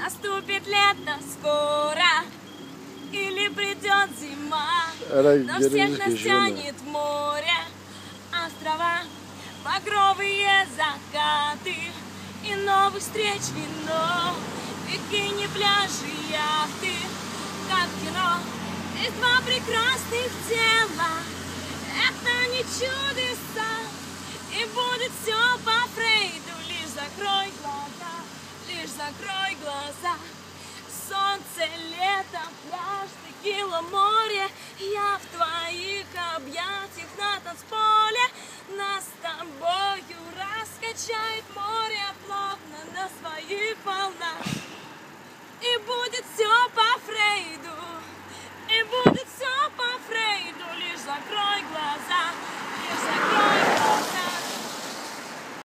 Наступит лето скоро, или придет зима, но всех нас тянет в море, острова, багровые закаты и новых встреч вино, бикини, пляжи, яхты, как кино. Есть два прекрасных тела, это не чудеса, и будет все по Фрейду. Лишь закрой глаза, лишь закрой глаза. Солнце, лето, пляж, текила-море. Я в твоих объятиях на танцполе. Нас с тобою раскачает море плавно на своих волнах. И будет все по Фрейду, и будет все по Фрейду. Лишь закрой глаза, лишь закрой глаза.